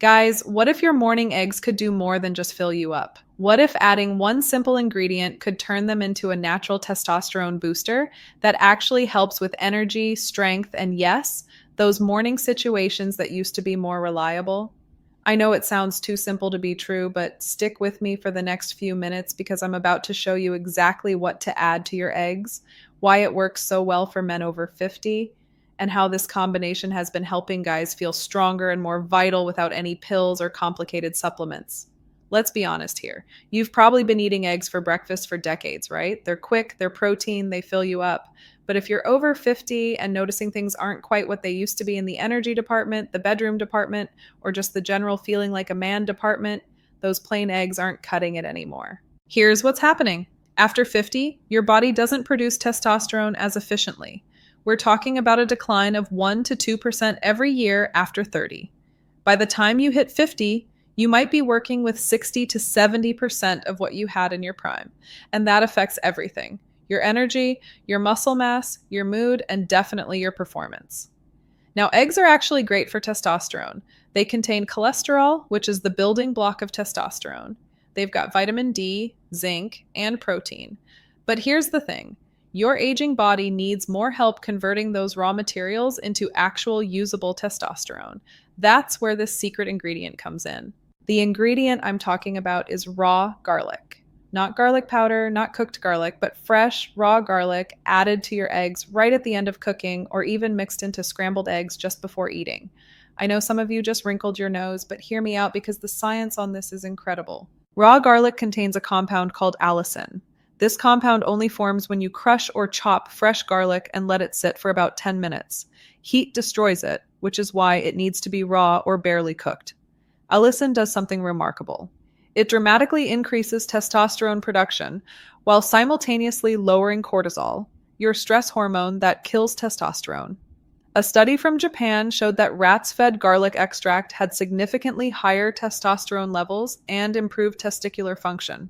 Guys, what if your morning eggs could do more than just fill you up? What if adding one simple ingredient could turn them into a natural testosterone booster that actually helps with energy, strength, and yes, those morning situations that used to be more reliable? I know it sounds too simple to be true, but stick with me for the next few minutes because I'm about to show you exactly what to add to your eggs, why it works so well for men over 50, and how this combination has been helping guys feel stronger and more vital without any pills or complicated supplements. Let's be honest here. You've probably been eating eggs for breakfast for decades, right? They're quick, they're protein, they fill you up. But if you're over 50 and noticing things aren't quite what they used to be in the energy department, the bedroom department, or just the general feeling like a man department, those plain eggs aren't cutting it anymore. Here's what's happening. After 50, your body doesn't produce testosterone as efficiently. We're talking about a decline of 1 to 2% every year after 30. By the time you hit 50, you might be working with 60 to 70% of what you had in your prime, and that affects everything: your energy, your muscle mass, your mood, and definitely your performance. Now, eggs are actually great for testosterone. They contain cholesterol, which is the building block of testosterone. They've got vitamin D, zinc, and protein. But here's the thing. Your aging body needs more help converting those raw materials into actual usable testosterone. That's where this secret ingredient comes in. The ingredient I'm talking about is raw garlic. Not garlic powder, not cooked garlic, but fresh, raw garlic added to your eggs right at the end of cooking or even mixed into scrambled eggs just before eating. I know some of you just wrinkled your nose, but hear me out because the science on this is incredible. Raw garlic contains a compound called allicin. This compound only forms when you crush or chop fresh garlic and let it sit for about 10 minutes. Heat destroys it, which is why it needs to be raw or barely cooked. Allicin does something remarkable. It dramatically increases testosterone production while simultaneously lowering cortisol, your stress hormone that kills testosterone. A study from Japan showed that rats fed garlic extract had significantly higher testosterone levels and improved testicular function.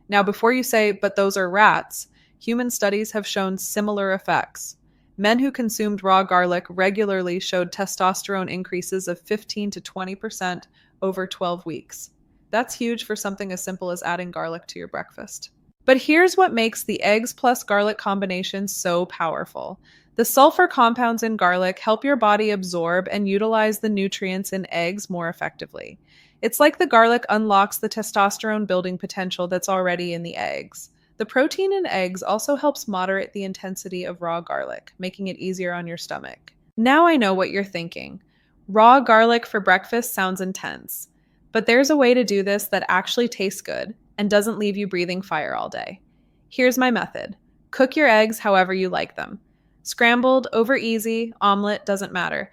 Now, before you say, but those are rats, human studies have shown similar effects. Men who consumed raw garlic regularly showed testosterone increases of 15 to 20% over 12 weeks. That's huge for something as simple as adding garlic to your breakfast. But here's what makes the eggs plus garlic combination so powerful. The sulfur compounds in garlic help your body absorb and utilize the nutrients in eggs more effectively. It's like the garlic unlocks the testosterone building potential that's already in the eggs. The protein in eggs also helps moderate the intensity of raw garlic, making it easier on your stomach. Now I know what you're thinking. Raw garlic for breakfast sounds intense, but there's a way to do this that actually tastes good and doesn't leave you breathing fire all day. Here's my method. Cook your eggs however you like them. Scrambled, over easy, omelet, doesn't matter.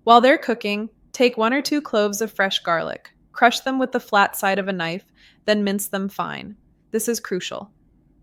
While they're cooking, take 1 or 2 cloves of fresh garlic. Crush them with the flat side of a knife, then mince them fine. This is crucial.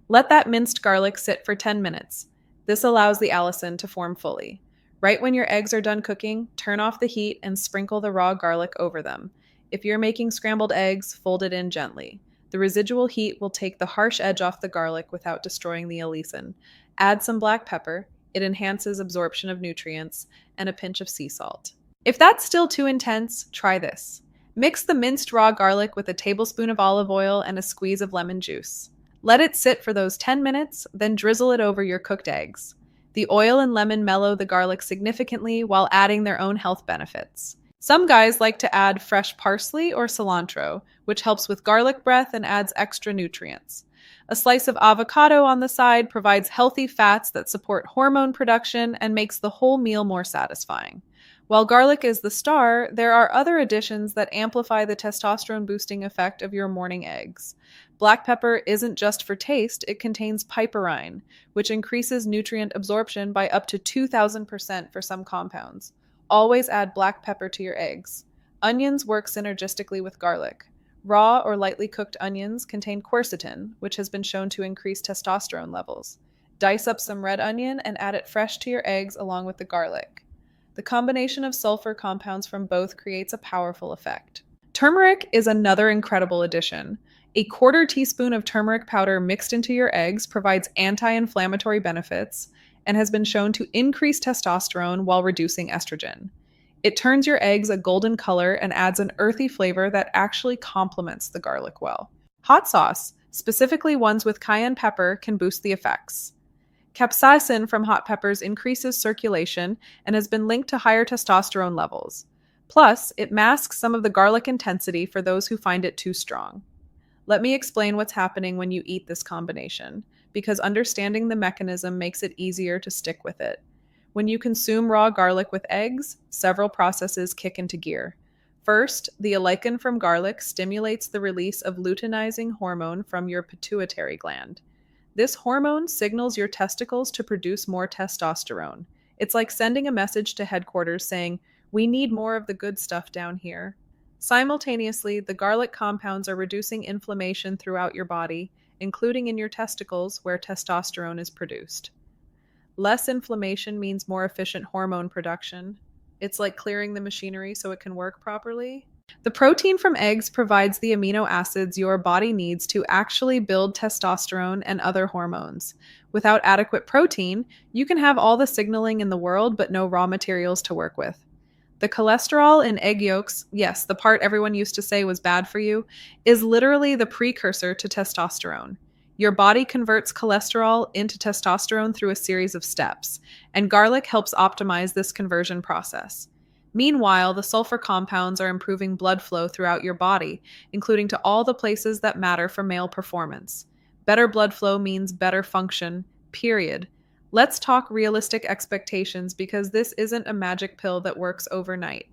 Let that minced garlic sit for 10 minutes. This allows the allicin to form fully. Right when your eggs are done cooking, turn off the heat and sprinkle the raw garlic over them. If you're making scrambled eggs, fold it in gently. The residual heat will take the harsh edge off the garlic without destroying the allicin. Add some black pepper. It enhances absorption of nutrients, and a pinch of sea salt. If that's still too intense, try this. Mix the minced raw garlic with a tablespoon of olive oil and a squeeze of lemon juice. Let it sit for those 10 minutes, then drizzle it over your cooked eggs. The oil and lemon mellow the garlic significantly while adding their own health benefits. Some guys like to add fresh parsley or cilantro, which helps with garlic breath and adds extra nutrients. A slice of avocado on the side provides healthy fats that support hormone production and makes the whole meal more satisfying. While garlic is the star, there are other additions that amplify the testosterone boosting effect of your morning eggs. Black pepper isn't just for taste, it contains piperine, which increases nutrient absorption by up to 2,000% for some compounds. Always add black pepper to your eggs. Onions work synergistically with garlic. Raw or lightly cooked onions contain quercetin, which has been shown to increase testosterone levels. Dice up some red onion and add it fresh to your eggs along with the garlic. The combination of sulfur compounds from both creates a powerful effect. Turmeric is another incredible addition. A 1/4 teaspoon of turmeric powder mixed into your eggs provides anti-inflammatory benefits and has been shown to increase testosterone while reducing estrogen. It turns your eggs a golden color and adds an earthy flavor that actually complements the garlic well. Hot sauce, specifically ones with cayenne pepper, can boost the effects. Capsaicin from hot peppers increases circulation and has been linked to higher testosterone levels. Plus, it masks some of the garlic intensity for those who find it too strong. Let me explain what's happening when you eat this combination, because understanding the mechanism makes it easier to stick with it. When you consume raw garlic with eggs, several processes kick into gear. First, the alecin from garlic stimulates the release of luteinizing hormone from your pituitary gland. This hormone signals your testicles to produce more testosterone. It's like sending a message to headquarters saying, "We need more of the good stuff down here." Simultaneously, the garlic compounds are reducing inflammation throughout your body, including in your testicles where testosterone is produced. Less inflammation means more efficient hormone production. It's like clearing the machinery so it can work properly. The protein from eggs provides the amino acids your body needs to actually build testosterone and other hormones. Without adequate protein, you can have all the signaling in the world but no raw materials to work with. The cholesterol in egg yolks, yes, the part everyone used to say was bad for you, is literally the precursor to testosterone. Your body converts cholesterol into testosterone through a series of steps, and garlic helps optimize this conversion process. Meanwhile, the sulfur compounds are improving blood flow throughout your body, including to all the places that matter for male performance. Better blood flow means better function, period. Let's talk realistic expectations because this isn't a magic pill that works overnight.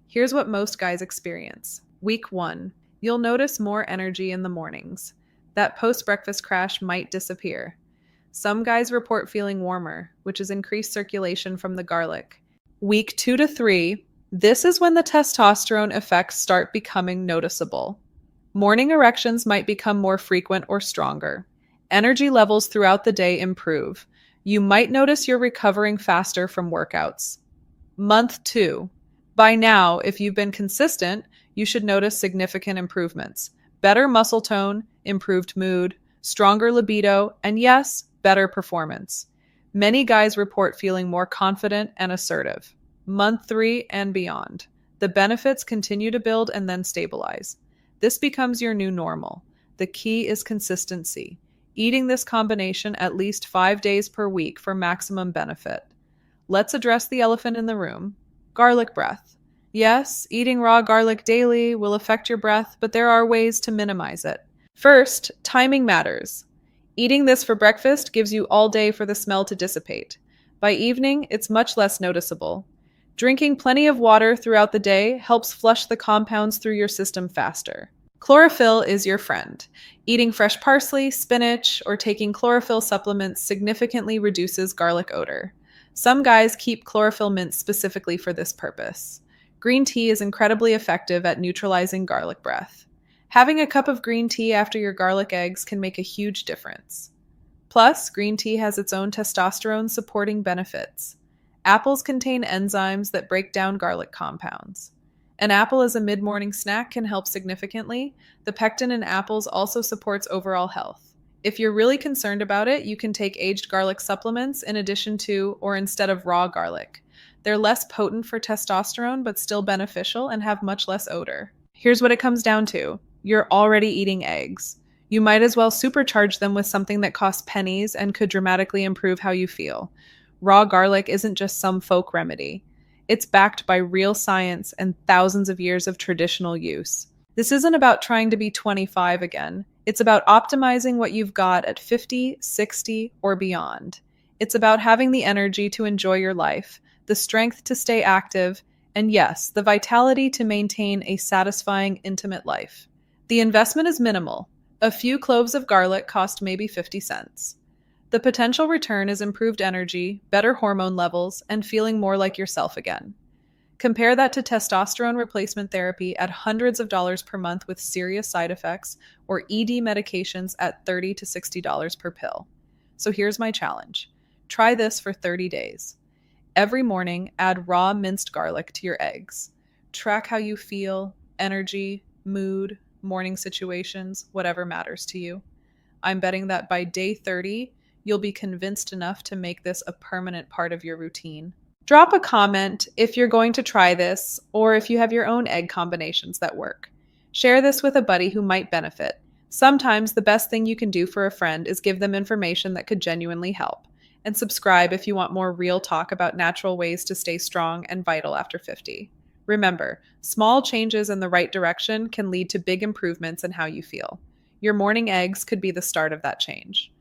Here's what most guys experience. Week 1. You'll notice more energy in the mornings. That post-breakfast crash might disappear. Some guys report feeling warmer, which is increased circulation from the garlic. Week 2 to 3, this is when the testosterone effects start becoming noticeable. Morning erections might become more frequent or stronger. Energy levels throughout the day improve. You might notice you're recovering faster from workouts. Month 2. By now, if you've been consistent, you should notice significant improvements. Better muscle tone, improved mood, stronger libido, and yes, better performance. Many guys report feeling more confident and assertive. Month 3 and beyond. The benefits continue to build and then stabilize. This becomes your new normal. The key is consistency. Eating this combination at least 5 days per week for maximum benefit. Let's address the elephant in the room. Garlic breath. Yes, eating raw garlic daily will affect your breath, but there are ways to minimize it. First, timing matters. Eating this for breakfast gives you all day for the smell to dissipate. By evening, it's much less noticeable. Drinking plenty of water throughout the day helps flush the compounds through your system faster. Chlorophyll is your friend. Eating fresh parsley, spinach, or taking chlorophyll supplements significantly reduces garlic odor. Some guys keep chlorophyll mints specifically for this purpose. Green tea is incredibly effective at neutralizing garlic breath. Having a cup of green tea after your garlic eggs can make a huge difference. Plus, green tea has its own testosterone-supporting benefits. Apples contain enzymes that break down garlic compounds. An apple as a mid-morning snack can help significantly. The pectin in apples also supports overall health. If you're really concerned about it, you can take aged garlic supplements in addition to or instead of raw garlic. They're less potent for testosterone, but still beneficial and have much less odor. Here's what it comes down to. You're already eating eggs. You might as well supercharge them with something that costs pennies and could dramatically improve how you feel. Raw garlic isn't just some folk remedy. It's backed by real science and thousands of years of traditional use. This isn't about trying to be 25 again. It's about optimizing what you've got at 50, 60, or beyond. It's about having the energy to enjoy your life, the strength to stay active, and yes, the vitality to maintain a satisfying, intimate life. The investment is minimal. A few cloves of garlic cost maybe 50 cents. The potential return is improved energy, better hormone levels, and feeling more like yourself again. Compare that to testosterone replacement therapy at hundreds of dollars per month with serious side effects, or ED medications at $30 to $60 per pill. So here's my challenge. Try this for 30 days. Every morning, add raw minced garlic to your eggs. Track how you feel, energy, mood, morning situations, whatever matters to you. I'm betting that by day 30, you'll be convinced enough to make this a permanent part of your routine. Drop a comment if you're going to try this or if you have your own egg combinations that work. Share this with a buddy who might benefit. Sometimes the best thing you can do for a friend is give them information that could genuinely help. And subscribe if you want more real talk about natural ways to stay strong and vital after 50. Remember, small changes in the right direction can lead to big improvements in how you feel. Your morning eggs could be the start of that change.